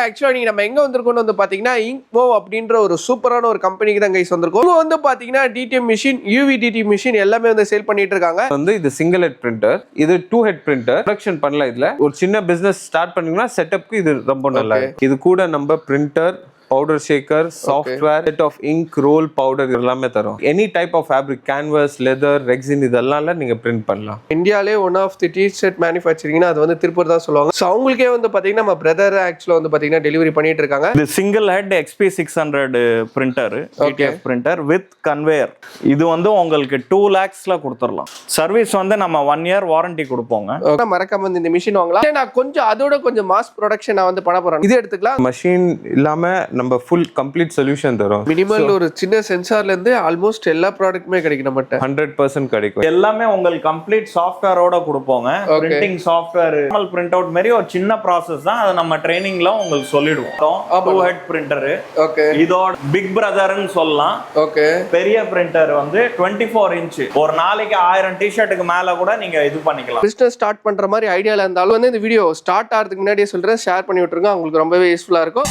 ஆக்சுவலா நீங்க நம்ம எங்க வந்திருக்கோம்னு வந்து பாத்தீங்கன்னா இங்க்மோ அப்படின்ற ஒரு சூப்பரான ஒரு கம்பெனிக்கு தான் கைஸ் வந்திருக்கோம். இங்க வந்து பாத்தீங்கன்னா டிடிஎம் மிஷின், யூவிடிடி மிஷின் எல்லாமே வந்து சேல் பண்ணிட்டு இருக்காங்க. வந்து இது சிங்கிள் ஹெட் பிரிண்டர், இது 2 ஹெட் பிரிண்டர். ப்ரொடக்ஷன் பண்ணல. இதுல ஒரு சின்ன பிசினஸ் ஸ்டார்ட் பண்ணீங்கன்னா செட்டப்க்கு இது ரொம்ப நல்லா இருக்கு. இது கூட நம்ம printer, powder shaker, software, set of ink, roll, powder எல்லாமே தரும். Any type of fabric, canvas, leather, rexine இதெல்லாம் நீங்க பிரிண்ட் பண்ணலாம். இந்தியாலே ஒன் ஆஃப் தி டி-ஷர்ட் மேனுஃபேக்சரிங்னா அது வந்து திருப்பூர் தான் சொல்லுவாங்க. ஸோ அவங்களுக்கே வந்து பாத்தீங்கன்னா நம்ம பிரதர் ஆக்சுவலா வந்து பாத்தீங்கன்னா டெலிவரி பண்ணிட்டு இருக்காங்க. இது single head XP 600 printer, TTF printer with conveyor. இது வந்து உங்களுக்கு 2 lakhsல கொடுத்துடலாம். சர்வீஸ் வந்து நம்ம 1 year வாரண்டி கொடுப்போங்க. மறக்காம வந்து இந்த மிஷின் வாங்கலாம். நான் கொஞ்சம் அதோட கொஞ்சம் மாஸ் ப்ரொடக்ஷன் நான் வந்து பண்ண போறேன். இது எடுத்துக்கலாம். மஷின் இல்லாம நம்ம ஃபுல் கம்ப்ளீட் சொல்யூஷன் தரும். மினிமல் ஒரு சின்ன சென்சார்ல இருந்து ஆல்மோஸ்ட் எல்லா ப்ராடக்ட்டுமே கிடைக்கும் நம்மட்ட. 100% கிடைக்கும். எல்லாமே உங்களுக்கு கம்ப்ளீட் சாஃப்ட்வேரோட கொடுப்போங்க. Printing software, normal print out மாதிரி ஒரு சின்ன ப்ராசஸ் தான். அதை நம்ம ட்ரைனிங்ல உங்களுக்கு சொல்லிடுவோம். 2 ஹெட் பிரிண்டர். ஓகே. இதோட பிக் பிரதர்னு சொல்லலாம். ஓகே. பெரிய பிரிண்டர் வந்து 24 inch. ஒரு நாளைக்கு 1000 டி-ஷர்ட்டுக்கு மேல கூட நீங்க இது பண்ணிக்கலாம். பிசினஸ் ஸ்டார்ட் பண்ற மாதிரி ஐடியால இருந்தாலும் வந்து இந்த வீடியோ ஸ்டார்ட் ஆகிறதுக்கு முன்னாடியே சொல்றேன், ஷேர் பண்ணி விட்டுருங்க. உங்களுக்கு ரொம்பவே யூஸ்ஃபுல்லா இருக்கும்.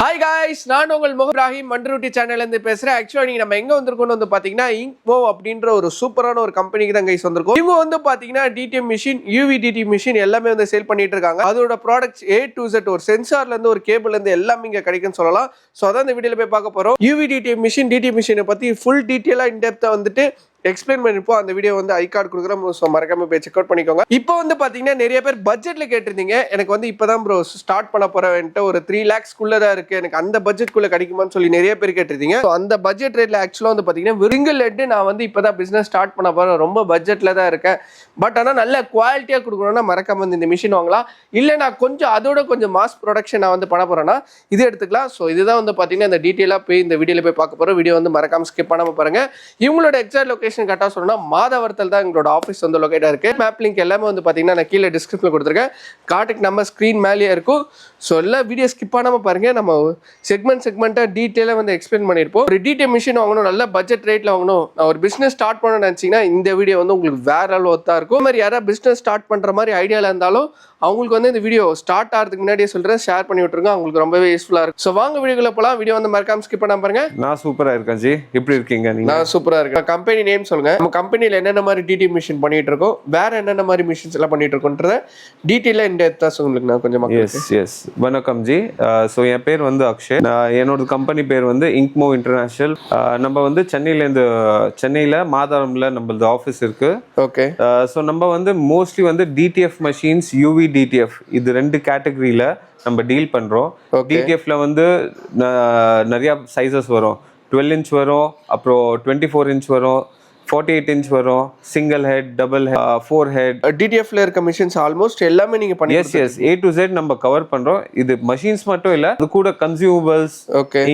ஹாய் காய்ஸ், நான் உங்கள் இப்ராஹிம் மண்டருட்டி சேனல்ல இருந்து பேசுறேன். ஆக்சுவலா நீங்க நம்ம எங்க வந்திருக்கோம்னு வந்து பாத்தீங்கன்னா இங்க்மோ அப்படின்ற ஒரு சூப்பரான ஒரு கம்பெனிக்கு தான் கைஸ் வந்திருக்கோம். இவங்க வந்து பாத்தீங்கன்னா டிடிஎம் மிஷின், யூவிடிடி மிஷின் எல்லாமே வந்து சேல் பண்ணிட்டு இருக்காங்க. அதோட ப்ராடக்ட்ஸ் A to Z, ஒரு சென்சார்ல இருந்து ஒரு கேபிள்ல இருந்து எல்லாமே இங்க கிடைக்கும்னு சொல்லலாம். சோ அதான் இந்த வீடியோல போய் பார்க்க போறோம். யூவிடிடி மிஷின், டிடிஎம் மிஷினை பத்தி ஃபுல் டீடைலா இன்டெப்தா வந்துட்டு எக்ஸ்பிளைன் பண்ணிருப்போம். அந்த வீடியோ வந்து ஐ கார்டு கொடுக்குறோம், ஸோ மறக்காம போய் செக் அவுட் பண்ணிக்கோங்க. இப்போ வந்து பாத்தீங்கன்னா நிறைய பேர் பட்ஜெட்ல கேட்டிருந்தீங்க. எனக்கு வந்து இப்பதான் ப்ரோ ஸ்டார்ட் பண்ண போறேன்ட்டு ஒரு 3 lakhs தான் இருக்கு, எனக்கு அந்த பட்ஜெட் குள்ள கிடைக்குமான்னு சொல்லி நிறைய பேர் கேட்டிருந்தீங்க. அந்த பட்ஜெட் ரேட்ல ஆக்சுவலா வந்து பாத்தீங்கன்னா சிங்கிள் ஹெட் நான் வந்து இப்பதான் பிசினஸ் ஸ்டார்ட் பண்ண போறேன், ரொம்ப பட்ஜெட்ல தான் இருக்கேன், பட் ஆனா நல்ல குவாலிட்டியா கொடுக்கணும்னா மறக்காம வந்து இந்த மிஷின் வாங்கலாம். இல்ல நான் கொஞ்சம் அதோட கொஞ்சம் மாஸ் ப்ரொடக்ஷன் நான் வந்து பண்ண போறேன்னா இது எடுத்துக்கலாம். ஸோ இதுதான் வந்து பாத்தீங்கன்னா இந்த டீட்டெயிலா போய் இந்த வீடியோல போய் பார்க்க போறோம். வீடியோ வந்து மறக்காம ஸ்கிப் பண்ணாம பாருங்க. இவங்களோட எக்ஸாக்ட் லொகேஷன் கரெக்டா சொல்லணும்னா மாதவரத்தில் தான் எங்களோட ஆஃபீஸ் வந்து லொகேட்டா இருக்கு. மேப் லிங்க் எல்லாமே வந்து பாத்தீங்கன்னா நான் கீழே டிஸ்கிரிப்ஷன்ல கொடுத்துருக்கேன். கான்டாக்ட் நம்பர் ஸ்கிரீன் மேலேயே இருக்கும். ஸோ எல்லா வீடியோ ஸ்கிப் பண்ணாம பாருங்க. நம்ம செக்மெண்டா டீட்டெயிலாக வந்து எக்ஸ்பிளைன் பண்ணியிருப்போம். ஒரு டிடிஎம் மிஷின் வாங்கணும், நல்ல பட்ஜெட் ரேட்ல வாங்கணும், நான் ஒரு பிசினஸ் ஸ்டார்ட் பண்ண நினைச்சீங்கன்னா இந்த வீடியோ வந்து உங்களுக்கு வேற அளவு ஒத்தா இருக்கும். இந்த மாதிரி யாராவது பிசினஸ் ஸ்டார்ட் பண்ற மாதிரி ஐடியால இருந்தாலும் அவங்களுக்கு வந்து இந்த வீடியோ ஸ்டார்ட் ஆகிறதுக்கு முன்னாடியே சொல்றேன், ஷேர் பண்ணி விட்டுருங்க. அவங்களுக்கு ரொம்பவே யூஸ்ஃபுல்லா இருக்கும். ஸோ வாங்க வீடியோக்குள்ள போலாம். வீடியோ வந்து மறக்காம ஸ்கிப் பண்ணாம பாருங்க. நான் சூப்பரா இருக்கேன் ஜி, எப்படி இருக்கீங்க நீங்க? நான் சூப்பரா இருக்கேன். கம்பெனி நேம் சொல்லுங்க. நம்ம கம்பெனில என்னென்ன மாதிரி டிடிஎம் மிஷின் பண்ணிட்டு இருக்கோம், வேற என்னென்ன மாதிரி மிஷின்ஸ் எல்லாம் பண்ணிட்டு இருக்கோன்றத டீட்டெயிலா இந்த உங்களுக்கு நான் கொஞ்சம் எஸ் வணக்கம் ஜி. ஸோ என் பேர் வந்து அக்ஷய். என்னோட கம்பெனி பேர் வந்து இங்க்மோ இன்டர்நேஷனல். நம்ம வந்து சென்னையில மாதாரம்ல நம்மளது ஆஃபீஸ் இருக்கு. ஓகே. ஸோ நம்ம வந்து மோஸ்ட்லி வந்து டிடிஎஃப் மெஷின்ஸ், யூவி டிடிஎஃப் இது 2 கேட்டகரியில நம்ம டீல் பண்றோம். டிடிஎஃப்ல வந்து நிறைய சைஸஸ் வரும். 12 inch வரும், அப்புறம் 24 inch வரும், 48 inch வரும், single head, double head, 4 head. டிடிஎஃப்ல இருக்க மிஷின்ஸ் ஆல்மோஸ்ட் எல்லாமே நீங்க பண்ணி எஸ் A to Z நம்ம கவர் பண்றோம். இது மஷின்ஸ் மட்டும் இல்ல, அது கூட கன்சியூமபிள்ஸ்,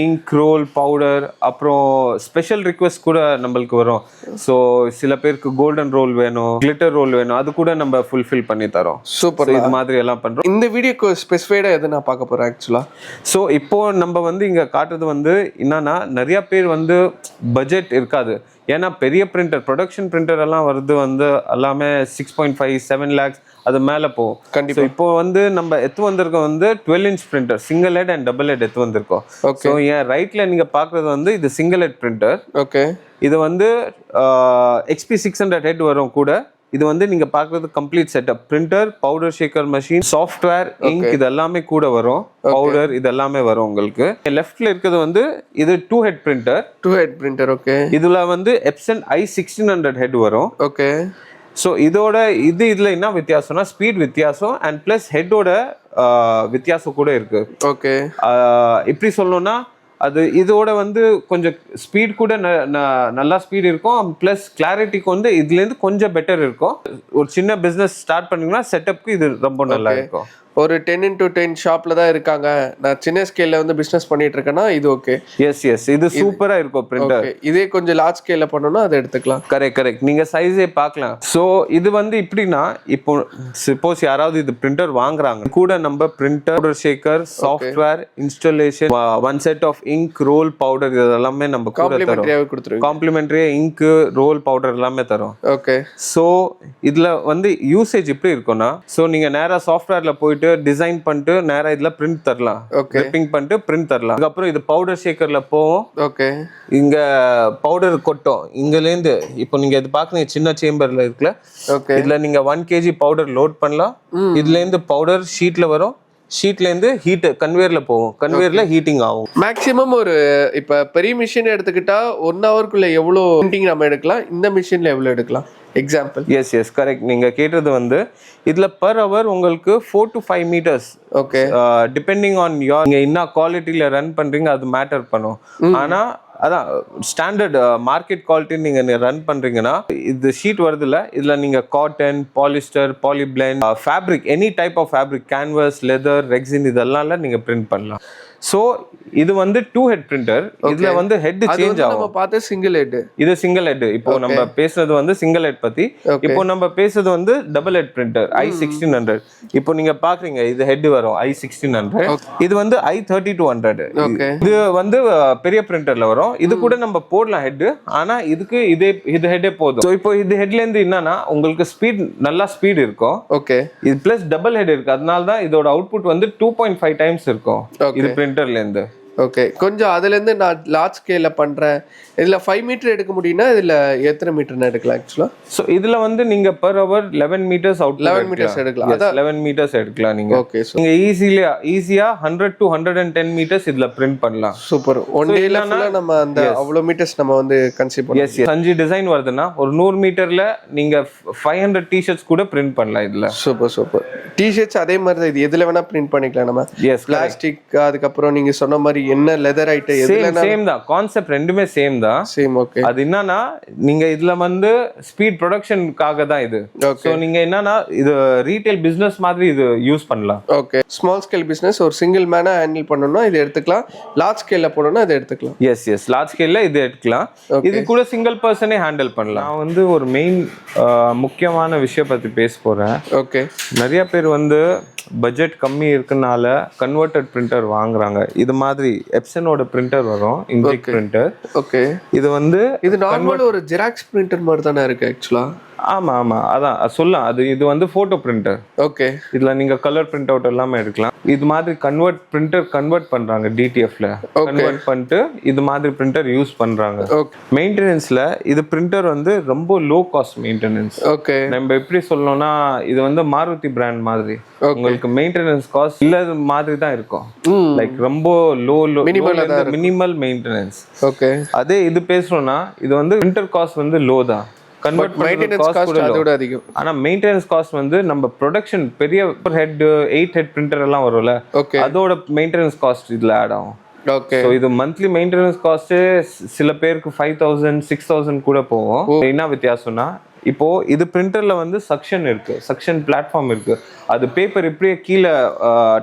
இங்க், ரோல், பவுடர், அப்புறம் ஸ்பெஷல் ரிக்வெஸ்ட் கூட நம்மளுக்கு வரும். ஸோ சில பேருக்கு கோல்டன் ரோல் வேணும், கிளிட்டர் ரோல் வேணும், அது கூட நம்ம ஃபுல்ஃபில் பண்ணி தரோம். சூப்பர். இது மாதிரி எல்லாம் பண்றோம். இந்த வீடியோக்கு ஸ்பெசிஃபைடா எது நான் பார்க்க போறேன் ஆக்சுவலா. ஸோ இப்போ நம்ம வந்து இங்க காட்டுறது வந்து என்னன்னா, நிறைய பேர் வந்து பட்ஜெட் இருக்காது. ஏன்னா பெரிய பிரிண்டர், ப்ரொடக்ஷன் பிரிண்டர் எல்லாம் வருது வந்து எல்லாமே 6.5 7 lakhs அது மேலே போகும். கண்டிப்பா. இப்போ வந்து நம்ம வந்திருக்கோம் வந்து 12 inch printer, single head and double head வந்திருக்கோம். ஸோ என் ரைட்ல நீங்க பாக்குறது வந்து இது சிங்கிள் ஹெட் பிரிண்டர். ஓகே. இது வந்து XP 600 ஹெட் வரும் கூட. இது வந்து நீங்க பாக்குறது complete setup, printer, powder Shekar machine, software, ink இது எல்லாமே கூட வரும், பவுடர் இது எல்லாமே வரும் உங்களுக்கு. லெஃப்ட்ல இருக்கிறது வந்து இது 2 head printer. 2 head printer. Okay. இதுல வந்து Epson i1600 ஹெட் வரும். ஓகே. ஸோ இதுல என்ன வித்தியாசம்னா ஸ்பீட் வித்தியாசம் அண்ட் பிளஸ் ஹெட்டோட வித்தியாசம் கூட இருக்கு. ஓகே. எப்படி சொல்லணும்னா அது இதோட வந்து கொஞ்சம் ஸ்பீட் கூட நல்லா ஸ்பீட் இருக்கும், பிளஸ் கிளாரிட்டிக்கு வந்து இதுல இருந்து கொஞ்சம் பெட்டர் இருக்கும். ஒரு சின்ன பிசினஸ் ஸ்டார்ட் பண்ணீங்கன்னா செட்டப்க்கு இது ரொம்ப நல்லா இருக்கும். ஒரு 10x10 ஷாப்ல தான் இருக்காங்க, நான் சின்ன ஸ்கேல்ல வந்து பிசினஸ் பண்ணிட்டு இருக்கேன்னா இது ஓகே. எஸ் இது சூப்பரா இருக்கும் பிரிண்டர். இதே கொஞ்சம் லார்ஜ் ஸ்கேல்ல பண்ணனும்னா அதை எடுத்துக்கலாம். கரெக்ட் நீங்க சைஸே பார்க்கலாம். சோ இது வந்து இப்படின்னா, இப்போ சப்போஸ் யாராவது இது பிரிண்டர் வாங்குறாங்க கூட நம்ம printer, powder shaker, software installation, one set of ink, roll, powder இதெல்லாமே நம்ம கூட காம்ப்ளிமெண்டரியாவே கொடுத்துருவோம். காம்ப்ளிமெண்டரியா இங்க், ரோல், பவுடர் எல்லாமே தரோம். ஓகே. சோ இதுல வந்து யூசேஜ் எப்படி இருக்கும்னா, சோ நீங்க நேரா சாஃப்ட்வேர்ல போயிட்டு டிசைன் பண்ணிட்டு நேரா இதுல பிரிண்ட் தரலாம். கிளிப்பிங் பண்ணிட்டு பிரிண்ட் தரலாம். அதுக்கப்புறம் இது பவுடர் ஷேக்கர்ல போவோம். ஓகே. இங்க பவுடர் கொட்டும். இங்கலேருந்து இப்போ நீங்க இது பாக்குறீங்க சின்ன சேம்பர்ல இருக்குல்ல. ஓகே. இதுல நீங்க 1 kg பவுடர் லோட் பண்ணலாம். இதுல இருந்து பவுடர் ஷீட்ல வரும். ஷீட்ல இருந்து ஹீட் கன்வேயர்ல போகும். கன்வேயர்ல ஹீட்டிங் ஆகும். மேக்ஸிமம் ஒரு இப்ப பெரிய மிஷின் எடுத்துக்கிட்டா 1 ஹவர்க்குள்ள எவ்வளோ பிரிண்டிங் நம்ம எடுக்கலாம், இந்த மிஷின்ல எவ்வளோ எடுக்கலாம்? எக்ஸாம்பிள். Yes correct. நீங்க கேட்டது வந்து இதுல பர் ஹவர் உங்களுக்கு 4 to 5 metres. Okay. Depending on your நீங்க என்ன குவாலிட்டியில ரன் பண்றீங்க அது மேட்டர் பண்ணும். ஆனா அதான் ஸ்டாண்டர்ட் மார்க்கெட் குவாலிட்டி நீங்க ரன் பண்றீங்கன்னா இது ஷீட் வருதுல்ல, இதுல நீங்க cotton, polyester, polyblend, fabric, any type of fabric, canvas, leather, rexine இதெல்லாம் நீங்க பிரிண்ட் பண்ணலாம். சோ இது வந்து 2 ஹெட் பிரிண்டர். இதுல வந்து ஹெட் சேஞ்ச் ஆகும். நம்ம பார்த்த சிங்கிள் ஹெட். இது சிங்கிள் ஹெட். இப்போ நம்ம பேசுறது வந்து சிங்கிள் ஹெட் பத்தி. இப்போ நம்ம பேசுறது வந்து டபுள் ஹெட் பிரிண்டர் i1600. இப்போ நீங்க பாக்குறீங்க இது ஹெட் வரும் i1600. இது வந்து i3200. இது வந்து பெரிய பிரிண்டர்ல வரும். இது கூட நம்ம போடலாம் ஹெட். ஆனா இதுக்கு இது ஹெட்டே போதும். சோ இப்போ இது ஹெட்ல இருந்து என்னன்னா உங்களுக்கு ஸ்பீட் நல்லா ஸ்பீட் இருக்கும். ஓகே. இது பிளஸ் டபுள் ஹெட் இருக்கு. அதனால தான் இதோட அவுட்புட் வந்து 2.5 டைம்ஸ் இருக்கும் இது பிரிண்டர்ல இருந்து. ஓகே. கொஞ்சம் அதுல இருந்து நான் லார்ஜ் ஸ்கேல்ல பண்றேன், இதுல 5 மீட்டர் எடுக்க முடியும்னா இதுல எத்தனை மீட்டர்னா எடுக்கலாம் ஆக்சுவலா? சோ இதுல வந்து நீங்க per hour 11 metres out 11 metres எடுக்கலாம். அதான் 11 மீட்டர்ஸ் எடுக்கலாம் நீங்க. ஓகே. நீங்க ஈஸியா 100 to 110 மீட்டர்ஸ் இதுல பிரிண்ட் பண்ணலாம். சூப்பர். ஒன் டேல நம்ம அந்த அவ்வளவு மீட்டர்ஸ் நம்ம வந்து கன்சிடர் பண்ணலாம். எஸ் 5 டிசைன் வருதுன்னா ஒரு 100 மீட்டர்ல நீங்க 500 டி-ஷர்ட்ஸ் கூட பிரிண்ட் பண்ணலாம் இதுல. சூப்பர். டி-ஷர்ட்ஸ் அதே மாதிரி தான், இது எதுல வேணா பிரிண்ட் பண்ணிக்கலாம் நம்ம. பிளாஸ்டிக், அதுக்கப்புறம் நீங்க சொன்ன மாதிரி என்ன லெதர் ஐட்டம் எதுல சேம் தான். கான்செப்ட் ரெண்டுமே சேம் தான். சேம். ஓகே. அது என்னன்னா நீங்க இதுல வந்து ஸ்பீட் ப்ரொடக்ஷனுக்காக தான் இது. சோ நீங்க என்னன்னா இது ரீட்டைல் பிசினஸ் மாதிரி இது யூஸ் பண்ணலாம். ஓகே. ஸ்மால் ஸ்கேல் பிசினஸ் ஒரு சிங்கிள் மேனா ஹேண்டில் பண்ணனும்னா இது எடுத்துக்கலாம். லார்ஜ் ஸ்கேல்ல போறோம்னா இது எடுத்துக்கலாம். எஸ் லார்ஜ் ஸ்கேல்ல இது எடுக்கலாம். இது கூட சிங்கிள் பர்சனே ஹேண்டில் பண்ணலாம். நான் வந்து ஒரு மெயின் முக்கியமான விஷயம் பத்தி பேச போறேன். ஓகே. நிறைய பேர் வந்து பட்ஜெட் கம்மி இருக்கனால கன்வெர்ட்டட் பிரிண்டர் வாங்குறாங்க. இது மாதிரி எப்சனோட பிரிண்டர் வரும், இன்ஜெக்ட் பிரிண்டர். ஓகே. இது வந்து இது நார்மல் ஒரு ஜெராக்ஸ் பிரிண்டர் மாதிரி தானே இருக்கு ஆக்சுவலா? ஆமா அதான் சொல்லலாம். இது வந்து போட்டோ பிரிண்டர். ஓகே. இதுல நீங்க கலர் பிரிண்ட் அவுட் எல்லாமே எடுக்கலாம். இது மாதிரி கன்வெர்ட் பண்றாங்க டிடிஎஃப்ல. கன்வெர்ட் பண்ணிட்டு இது மாதிரி பிரிண்டர் யூஸ் பண்றாங்க. மெயின்டெனன்ஸ்ல இது பிரிண்டர் வந்து ரொம்ப லோ காஸ்ட் மெயின்டெனன்ஸ். ஓகே. நம்ம எப்படி சொல்லணும்னா இது வந்து மாருதி பிராண்ட் மாதிரி. உங்களுக்கு மெயின்டெனன்ஸ் காஸ்ட் இல்ல மாதிரி தான் இருக்கும். லைக் ரொம்ப மினிமல் மெயின்டெனன்ஸ். ஓகே. அதே இது பேசுறோம்னா இது வந்து பிரிண்டர் காஸ்ட் வந்து லோ தான். மெயின்டெனன்ஸ் காஸ்ட் அதோட அதிகம். ஆனா மெயின்டெனன்ஸ் காஸ்ட் வந்து நம்ம ப்ரொடக்ஷன் பெரிய ஹெட் 8 ஹெட் பிரிண்டர் எல்லாம் வரும்ல, அதோட மெயின்டெனன்ஸ் காஸ்ட் இதுல ஆட் ஆகும். ஓகே. சோ இது மந்த்லி மெயின்டெனன்ஸ் காஸ்ட் சில பேருக்கு 5000 6000 கூட போகும். என்ன வித்தியாசம்னா இப்போ இது பிரிண்டர்ல வந்து சக்ஷன் இருக்கு, சக்ஷன் பிளாட்ஃபார்ம் இருக்கு. அது பேப்பர் இப்படியே கீழே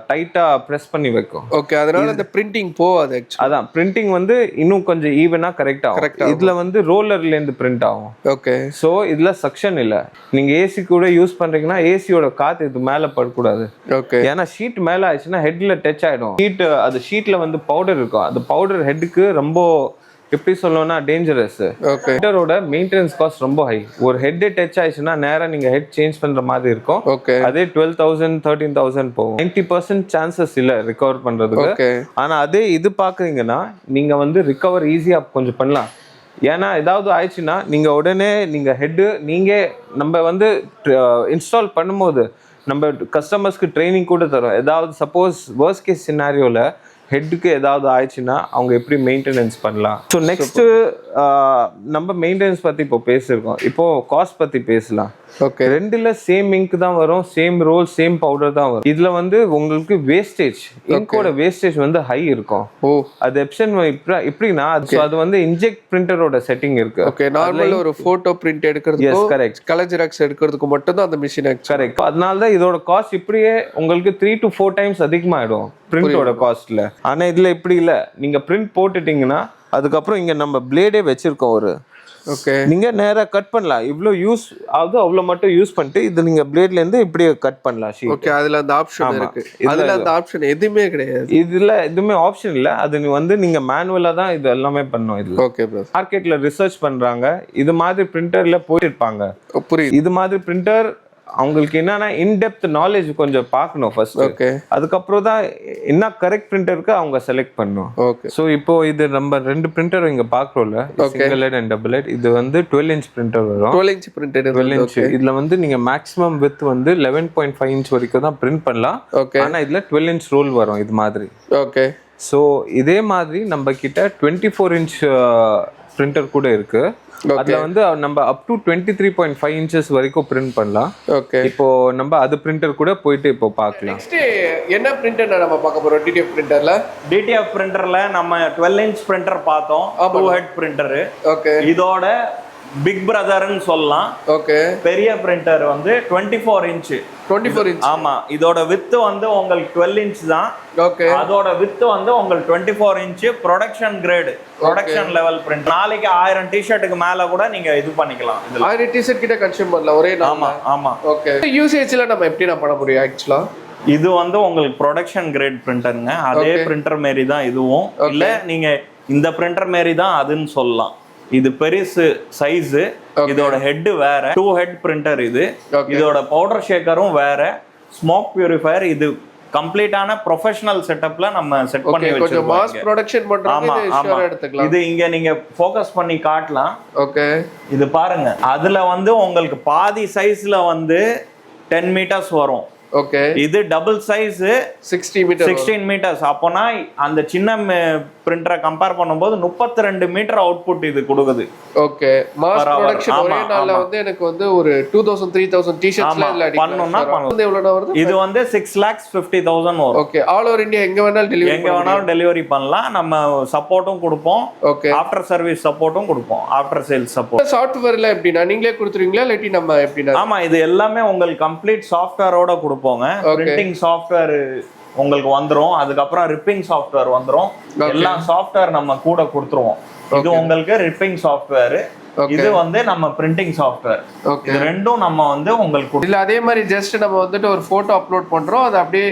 டைட்டா பிரஸ் பண்ணி வைக்கும். ஓகே. அதனால அந்த பிரிண்டிங் போகாது. அதான் பிரிண்டிங் வந்து இன்னும் கொஞ்சம் ஈவனா கரெக்ட் ஆகும். இதுல வந்து ரோலர்ல இருந்து பிரிண்ட் ஆகும். ஓகே. சோ இதுல சக்ஷன் இல்ல. நீங்க ஏசி கூட யூஸ் பண்றீங்கன்னா ஏசியோட காத்து இது மேல படக்கூடாது. ஓகே. ஏன்னா ஷீட் மேல ஆயிடுச்சுன்னா ஹெட்ல டச் ஆயிடும். அது ஷீட்ல வந்து பவுடர் இருக்கும். அது பவுடர் ஹெட்டுக்கு ரொம்ப எப்படி சொல்லணும்னா டேஞ்சரஸ். ஹெட்டரோட மெயின்டெனன்ஸ் காஸ்ட் ரொம்ப ஹை. ஒரு ஹெட் டச் ஆயிடுச்சுன்னா நேரா நீங்க ஹெட் சேஞ்ச் பண்ற மாதிரி இருக்கும். அதே 12,000 13,000 போகும். 90% சான்சஸ் இல்ல ரிகவர் பண்றதுக்கு. ஆனா அதே இது பாக்குறீங்கன்னா நீங்க வந்து ரிகவர் ஈஸியா கொஞ்சம் பண்ணலாம். ஏன்னா ஏதாவது ஆயிடுச்சுன்னா நீங்க உடனே நீங்க ஹெட் நம்ம வந்து இன்ஸ்டால் பண்ணும்போது நம்ம கஸ்டமர்ஸ்க்கு ட்ரைனிங் கூட தரோம். ஏதாவது சப்போஸ் வர்ஸ்ட் கேஸ் சினாரியோல ஹெட்டுக்கு ஏதாவது ஆயிடுச்சுன்னா அவங்க எப்படி மெயின்டெனன்ஸ் பண்ணலாம். ஸோ நெக்ஸ்ட் நம்ம மெயின்டெனன்ஸ் பத்தி இப்போ பேசியிருக்கோம். இப்போ காஸ்ட் பத்தி பேசலாம். ஓகே ரெண்டுல சேம் இங்க் தான் வரும், சேம் ரோல் சேம் பவுடர் தான் வரும். இதுல வந்து உங்களுக்கு வேஸ்டேஜ், இங்கோட வேஸ்டேஜ் வந்து ஹை இருக்கும். ஓ அது எப்சன் எப்படின்னா அது வந்து இன்ஜெக்ட் பிரிண்டரோட செட்டிங் இருக்கு. ஓகே நார்மலா ஒரு போட்டோ பிரிண்ட் எடுக்கிறதுக்கு கரெக்ட் கலர் ஜெராக்ஸ் எடுக்கிறதுக்கு மட்டும் தான் அந்த மிஷின் கரெக்ட். அதனால தான் இதோட காஸ்ட் இப்படியே உங்களுக்கு 3 to 4 times அதிகமாயிடும் பிரிண்டோட காஸ்ட்ல. ஆனா இதுல இப்படி இல்ல, நீங்க பிரிண்ட் போட்டுட்டீங்கன்னா அதுக்கப்புறம் இங்க நம்ம பிளேடே வச்சிருக்கோம் ஒரு. ஓகே நீங்க நேரா கட் பண்ணலாம், இவ்ளோ யூஸ் ஆகுது அவ்வளோ மட்டும் யூஸ் பண்ணிட்டு இது நீங்க பிளேட்ல இருந்து இப்படியே கட் பண்ணலாம் ஷீட். ஓகே அதுல அந்த ஆப்ஷன் இருக்கு, அதுல அந்த ஆப்ஷன் எதுவுமே கிடையாது. இதுல எதுவுமே ஆப்ஷன் இல்ல, அது வந்து நீங்க மேனுவலா தான் இது எல்லாமே பண்ணணும். இதுல ஓகே ப்ரோ மார்க்கெட்ல ரிசர்ச் பண்றாங்க, இது மாதிரி பிரிண்டர்ல போயிட்டு இருப்பாங்க. புரியுது. இது மாதிரி பிரிண்டர் அவங்களுக்கு என்னன்னா இன்டெப்த் நாலேஜ் கொஞ்சம் பார்க்கணும் ஃபர்ஸ்ட். ஓகே அதுக்கப்புறம் தான் என்ன கரெக்ட் பிரிண்டருக்கு அவங்க செலக்ட் பண்ணணும். ஓகே ஸோ இப்போ இது நம்ம 2 பிரிண்டர் இங்க பாக்குறோம்ல, single head and double head. இது வந்து 12 inch பிரிண்டர் வரும். 12 inch printed 12 inch. இதுல வந்து நீங்க மேக்ஸிமம் வித் வந்து 11.5 inch வரைக்கும் தான் பிரிண்ட் பண்ணலாம். ஓகே ஆனா இதுல 12 inch ரோல் வரும் இது மாதிரி. ஓகே ஸோ இதே மாதிரி நம்ம கிட்ட 24 inch பிரிண்டர் கூட இருக்கு. அதுல வந்து நம்ம அப் டு 23.5 inches வரைக்கும் பிரிண்ட் பண்ணலாம். ஓகே இப்போ நம்ம அது பிரிண்டர் கூட போயிட்டு இப்போ பார்க்கலாம். நெக்ஸ்ட் என்ன பிரிண்டர் நம்ம பார்க்க போறோம் டிடிஎஃப் பிரிண்டர்ல? டிடிஎஃப் பிரிண்டர்ல நம்ம 12 inch பிரிண்டர் பார்த்தோம், 2 head பிரிண்டர். ஓகே இதோட பிக் பிரதர்னு சொல்லலாம். ஓகே பெரிய பிரிண்டர் வந்து 24 inch. 24 inch. ஆமா, இதோட வித் வந்து உங்களுக்கு 12 inch தான். ஓகே அதோட வித் வந்து உங்களுக்கு 24 inch production grade, production level print. நாளைக்கு 1000 டிஷர்ட்டுக்கு மேல கூட நீங்க இது பண்ணிக்கலாம். இதுல 1000 டிஷர்ட் கிட்ட கன்சியூம் பண்ணலாம் ஒரே நாள்ல. ஆமா ஆமா. ஓகே யூசேஜ்ல நம்ம எப்படி பண்ண முடியும் ஆக்சுவலா? இது வந்து உங்களுக்கு ப்ரொடக்ஷன் கிரேட் பிரிண்டருங்க. அதே பிரிண்டர் மாரி தான் இதுவும். இல்ல நீங்க இந்த பிரிண்டர் மாரி தான் அதுன்னு சொல்லலாம். இது பெருசு சைஸ், இதோட ஹெட் வேற, 2 head பிரிண்டர் இது. இதோட பவுடர் ஷேக்கரும் வேற, ஸ்மோக் பியூரிஃபையர். இது கம்ப்ளீட்டான ப்ரொஃபஷனல் செட்டப்ல நம்ம செட் பண்ணி கொஞ்சம் மாஸ் வச்சிருக்கோம். ப்ரொடக்ஷன் பண்றது ஆமா இது ஆமா. ஷூரா எடுத்துக்கலாம். இது இங்க நீங்க ஃபோக்கஸ் பண்ணி காட்டலாம். ஓகே இது பாருங்க, அதுல வந்து உங்களுக்கு பாதி சைஸ்ல வந்து 10 meters வரும். ஓகே இது டபுள் சைஸ் 60 மீட்டர் 16 meters. அப்போனா அந்த சின்ன பிரிண்டரை கம்பேர் பண்ணும்போது 32 மீட்டர் அவுட்புட் இது கொடுக்குது. ஓகே மாஸ் ப்ரொடக்ஷன் ஒரே நாள்ல வந்து எனக்கு வந்து ஒரு 2000 3000 டி-ஷர்ட்ஸ்ல இல்ல பண்ணனும்னா பண்ணலாம். எவ்வளவு வருது? இது வந்து 6,50,000 வரும். ஓகே ஆல் ஓவர் இந்தியா எங்க வேணாலும் டெலிவரி எங்க வேணாலும் டெலிவரி பண்ணலாம். நம்ம சப்போர்ட்டும் கொடுப்போம். ஓகே ஆஃப்டர் சர்வீஸ் சப்போர்ட்டும் கொடுப்போம். After sales support. சாஃப்ட்வேர்ல எப்படினா நீங்களே கொடுத்துருவீங்களா இல்லாட்டி நம்ம எப்படினா? ஆமா, இது எல்லாமே உங்களுக்கு கம்ப்ளீட் சாஃப்ட்வேரோட கொடுப்போங்க. பிரிண்டிங் சாஃப்ட்வேர் உங்களுக்கு வந்துரும், அதுக்கப்புறம் ரிப்பிங் சாஃப்ட்வேர் வந்துரும். எல்லா சாஃப்ட்வேர் நம்ம கூட கொடுத்துருவோம். இது உங்களுக்கு ரிப்பிங் சாஃப்ட்வேர், இது வந்து நம்ம பிரிண்டிங் சாஃப்ட்வேர். இது ரெண்டும் நம்ம வந்து உங்களுக்கு இல்ல அதே மாதிரி ஜஸ்ட் நம்ம வந்துட்டு ஒரு போட்டோ அப்லோட் பண்றோம், அது அப்படியே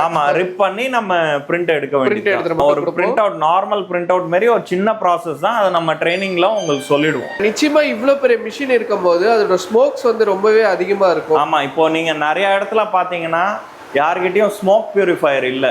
ஆமா ரிப் பண்ணி நம்ம பிரிண்ட் எடுக்க வேண்டியது. ஒரு print out, normal print out மாதிரி ஒரு சின்ன ப்ராசஸ் தான். அதை நம்ம ட்ரைனிங்ல உங்களுக்கு சொல்லிடுவோம். நிச்சயமா இவ்வளவு பெரிய மிஷின் இருக்கும்போது அதோட ஸ்மோக்ஸ் வந்து ரொம்பவே அதிகமா இருக்கும். ஆமா, இப்போ நீங்க நிறைய இடத்துல பாத்தீங்கன்னா யார்கிட்டயும் ஸ்மோக் பியூரிஃபையர் இல்ல.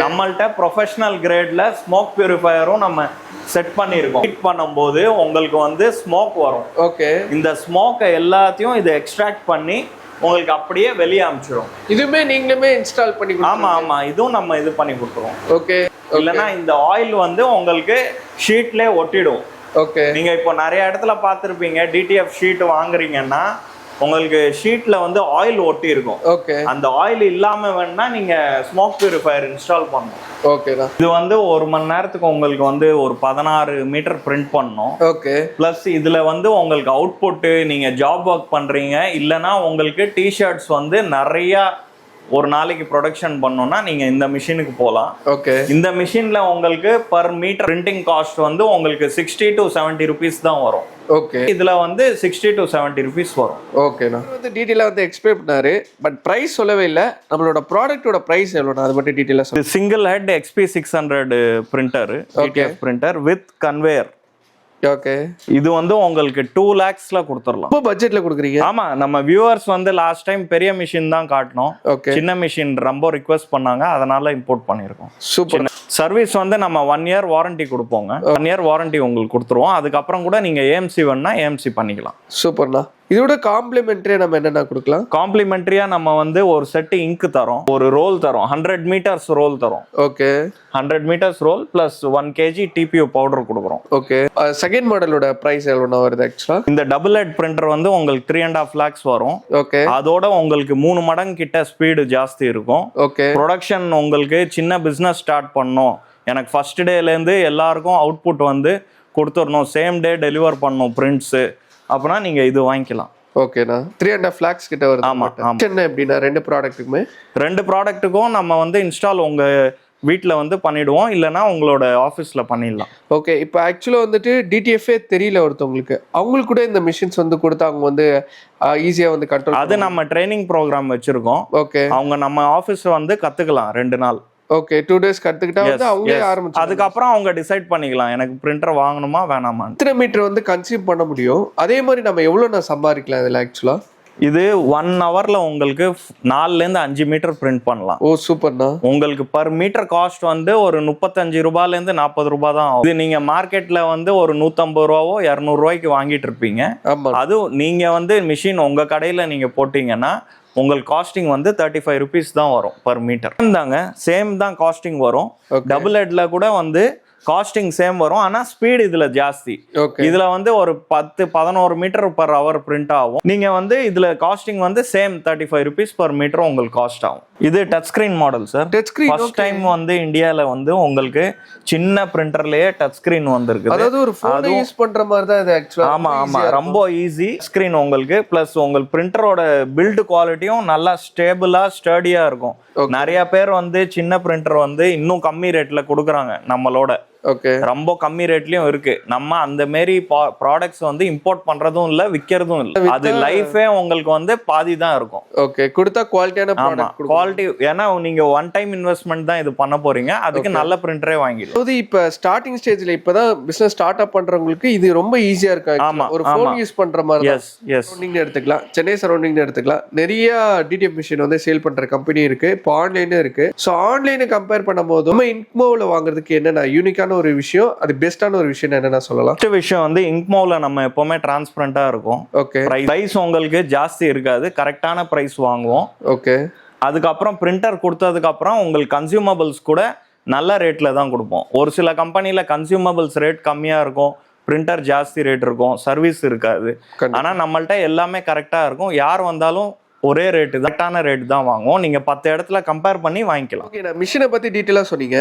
நம்மள்ட்ட ப்ரொஃபஷனல் கிரேட்ல ஸ்மோக் பியூரிஃபையரும் நம்ம செட் பண்ணியிருக்கோம். ஹீட் பண்ணும்போது உங்களுக்கு வந்து ஸ்மோக் வரும். ஓகே இந்த ஸ்மோக்கை எல்லாத்தையும் இது எக்ஸ்ட்ராக்ட் பண்ணி உங்களுக்கு அப்படியே வெளியே அனுப்பிச்சிடும். இதுமே நீங்களுமே இன்ஸ்டால் பண்ணி ஆமா ஆமா, இதுவும் நம்ம இது பண்ணி கொடுத்துருவோம். ஓகே இல்லைன்னா இந்த ஆயில் வந்து உங்களுக்கு ஷீட்லேயே ஒட்டிடும். ஓகே நீங்க இப்போ நிறைய இடத்துல பார்த்துருப்பீங்க, டிடிஎஃப் ஷீட் வாங்குறீங்கன்னா உங்களுக்கு ஷீட்ல வந்து ஆயில் ஒட்டி இருக்கும். ஓகே அந்த ஆயில் இல்லாம வேணா நீங்க ஸ்மோக் பியூரிஃபையர் இன்ஸ்டால் பண்ணணும். ஓகேடா. இது வந்து 1 மணி நேரத்துக்கு உங்களுக்கு வந்து ஒரு 16 மீட்டர் பிரிண்ட் பண்ணணும். ஓகே பிளஸ் இதுல வந்து உங்களுக்கு அவுட்புட், நீங்க ஜாப் ஒர்க் பண்றீங்க இல்லைன்னா உங்களுக்கு டிஷர்ட்ஸ் வந்து நிறைய ஒரு நாளைக்கு ப்ரொடக்ஷன் பண்ணோம்னா நீங்க இந்த மிஷினுக்கு போகலாம். ஓகே இந்த மிஷின்ல உங்களுக்கு பர் மீட்டர் பிரிண்டிங் காஸ்ட் வந்து உங்களுக்கு 60 to 70 rupees தான் வரும். ஓகே இதுல வந்து 60 to 70 rupees வரும். ஓகேண்ணா. வந்து டீட்டெயிலாக வந்து எக்ஸ்பிளைன் பண்ணாரு, பட் ப்ரைஸ் சொல்லவே இல்லை. நம்மளோட ப்ராடக்ட்டோட ப்ரைஸ் எவ்வளோண்ணா, அது மட்டும் டீட்டெயிலாக சொல்லுங்கள். Single head XP600 printer, TTF printer with conveyor. Okay இது வந்து உங்களுக்கு 2 lakhsல கொடுத்துடலாம். ரொம்ப பட்ஜெட்ல கொடுக்குறீங்க. ஆமா, நம்ம வியூவர்ஸ் வந்து லாஸ்ட் டைம் பெரிய மிஷின் தான் காட்டணும். ஓகே சின்ன மிஷின் ரொம்ப ரிக்வெஸ்ட் பண்ணாங்க, அதனால இம்போர்ட் பண்ணியிருக்கோம். சூப்பர். சர்வீஸ் வந்து நம்ம 1 year வாரண்டி கொடுப்போங்க. 1 year வாரண்டி உங்களுக்கு கொடுத்துருவோம். அதுக்கப்புறம் கூட நீங்க ஏஎம்சி வேணும்னா ஏஎம்சி பண்ணிக்கலாம். சூப்பர்ண்ணா. இதோட காம்ப்ளிமெண்டரியா நம்ம என்னென்ன கொடுக்கலாம்? காம்ப்ளிமெண்டரியா நம்ம வந்து ஒரு செட் இங்க் தரோம், ஒரு ரோல் தரோம், 100 மீட்டர்ஸ் ரோல் தரோம். Okay, 100 metres roll plus 1 kg TPU powder கொடுக்குறோம். ஓகே. செகண்ட் மாடலோட பிரைஸ் எவ்வளோண்ணா வருது ஆக்சுவலா? இந்த டபுள் ஹெட் பிரிண்டர் வந்து உங்களுக்கு 3.5 lakhs வரும். ஓகே. அதோட உங்களுக்கு 3 மடங்கு கிட்ட ஸ்பீடு ஜாஸ்தி இருக்கும். ஓகே. ப்ரொடக்ஷன் உங்களுக்கு சின்ன பிஸ்னஸ் ஸ்டார்ட் பண்ணணும், எனக்கு ஃபர்ஸ்ட் டேலேருந்து எல்லாருக்கும் அவுட்புட் வந்து கொடுத்துடணும், சேம் டே டெலிவர் பண்ணணும் பிரிண்ட்ஸு, அப்படின்னா நீங்கள் இது வாங்கிக்கலாம். ஓகேண்ணா. 3.5 lakhs கிட்ட வருது. ஆமாம். என்ன எப்படின்னா ரெண்டு ப்ராடக்ட்டுக்குமே? ரெண்டு ப்ராடக்ட்டுக்கும் நம்ம வந்து இன்ஸ்டால் உங்கள் வீட்டில் வந்து பண்ணிவிடுவோம், இல்லைனா உங்களோட ஆஃபீஸில் பண்ணிடலாம். ஓகே. இப்போ ஆக்சுவலாக வந்துட்டு டிடிஎஃப்ஏ தெரியல ஒருத்தவங்களுக்கு, அவங்களுக்கு கூட இந்த மிஷின்ஸ் வந்து கொடுத்து அவங்க வந்து ஈஸியாக வந்து கண்ட்ரோல், அது நம்ம ட்ரைனிங் ப்ரோக்ராம் வச்சுருக்கோம். ஓகே. அவங்க நம்ம ஆஃபீஸில் வந்து கற்றுக்கலாம் 2 நாள். ஓகே. 2 days கற்றுக்கிட்டா வந்து அவங்களே ஆரம்பிச்சு, அதுக்கப்புறம் அவங்க டிசைட் பண்ணிக்கலாம் எனக்கு பிரிண்டர் வாங்கணுமா வேணாமா. எத்தனை மீட்டர் வந்து கன்சியூம் பண்ண முடியும், அதே மாதிரி நம்ம எவ்வளோ நான் சம்பாதிக்கலாம் இதில் ஆக்சுவலாக? இது 1 hourல உங்களுக்கு 4லேருந்து 5 மீட்டர் பிரிண்ட் பண்ணலாம். ஓ சூப்பர்ண்ணா. உங்களுக்கு பர் மீட்டர் காஸ்ட் வந்து ஒரு 35 ரூபாயிலேருந்து 40 ரூபாய் தான் ஆகும். இது நீங்க மார்க்கெட்ல வந்து ஒரு 150 ரூபாவோ 200 ரூபாய்க்கு வாங்கிட்டு இருப்பீங்க. அது நீங்க வந்து மிஷின் உங்க கடையில நீங்க போட்டீங்கன்னா உங்களுக்கு காஸ்டிங் வந்து 35 rupees தான் வரும் பர் மீட்டர். சேம் தான் காஸ்டிங் வரும். டபுள் ஹெட்ல கூட வந்து காஸ்டிங் சேம் வரும், ஆனா ஸ்பீடு இதுல ஜாஸ்தி. இதுல வந்து ஒரு 10-11 மீட்டர் பர் ஹவர் பிரிண்ட் ஆகும். நீங்க வந்து இதுல காஸ்டிங் வந்து சேம் 35 rupees பர் மீட்டர் உங்களுக்கு காஸ்ட் ஆகும். இது touch screen model sir. First time வந்து இந்தியால வந்து உங்களுக்கு சின்ன பிரிண்டர்லயே டச் ஸ்கிரீன் வந்திருக்கு. அதாவது ஒரு ஃபோன் யூஸ் பண்ற மாதிரி தான் இது ஆக்சுவலா. ஆமா, ரொம்ப ஈஸி ஸ்கிரீன் உங்களுக்கு. பிளஸ் உங்க பிரிண்டரோட பில்ட் குவாலிட்டியும் நல்லா ஸ்டேபிளா ஸ்டடியா இருக்கும். நிறைய பேர் வந்து சின்ன பிரிண்டர் வந்து இன்னும் கம்மி ரேட்ல கொடுக்குறாங்க நம்மளோட. ஓகே. ரொம்ப கம்மி ரேட்லயும் இருக்கு. நம்ம அந்த மாதிரி ப்ராடக்ட்ஸ் வந்து இம்போர்ட் பண்றதும் இல்ல, விக்கிறதும் இல்ல. அது லைஃபே உங்களுக்கு வந்து பாதி தான் இருக்கும். ஓகே. கொடுத்தா குவாலிட்டியான ப்ராடக்ட், குவாலிட்டி. ஏன்னா நீங்க ஒன் டைம் இன்வெஸ்ட்மெண்ட் தான் இது பண்ண போறீங்க, அதுக்கு நல்ல பிரிண்டரே வாங்கிடு. அதாவது இப்ப ஸ்டார்டிங் ஸ்டேஜ்ல இப்பதான் பிசினஸ் ஸ்டார்ட் அப் பண்றவங்களுக்கு இது ரொம்ப ஈஸியா இருக்கு. ஆமா, ஒரு ஃபோன் யூஸ் பண்ற மாதிரி தான். எஸ் சரௌண்டிங் எடுத்துக்கலாம், சென்னை சரௌண்டிங் எடுத்துக்கலாம். நிறைய டிடிஎஃப் மிஷின் வந்து சேல் பண்ற கம்பெனி இருக்கு, இப்போ ஆன்லைனும் இருக்கு. ஸோ ஆன்லைனை கம்பேர் பண்ணும்போது நம்ம இன்க்மோவில் வாங்குறதுக்கு என்னென்ன யூனிக்கான ஒரு விஷயம், அது பெஸ்டான ஒரு விஷயம் என்னென்ன சொல்லலாம்? ஃபர்ஸ்ட் விஷயம் வந்து இன்க்மோவில் நம்ம எப்பவுமே டிரான்ஸ்பரண்டா இருக்கும். ஓகே. பிரைஸ் உங்களுக்கு ஜாஸ்தி இருக்காது, கரெக்டான பிரைஸ் வாங்குவோம். ஓகே. அதுக்கப்புறம் பிரிண்டர் கொடுத்ததுக்கு அப்புறம் உங்களுக்கு கன்சியூமபிள்ஸ் கூட நல்ல ரேட்ல தான் கொடுப்போம். ஒரு சில கம்பெனில கன்சியூமபிள்ஸ் ரேட் கம்மியா இருக்கும், பிரிண்டர் ஜாஸ்தி ரேட் இருக்கும், சர்வீஸ் இருக்காது. ஆனா நம்மள்ட்ட எல்லாமே கரெக்டா இருக்கும். யார் வந்தாலும் ஒரே ரேட்டு, கரெக்டான ரேட் தான் வாங்குவோம். நீங்க 10 இடத்துல கம்பேர் பண்ணி வாங்கிக்கலாம். ஓகே. நான் மிஷினை பத்தி டீட்டெயிலாக சொன்னீங்க.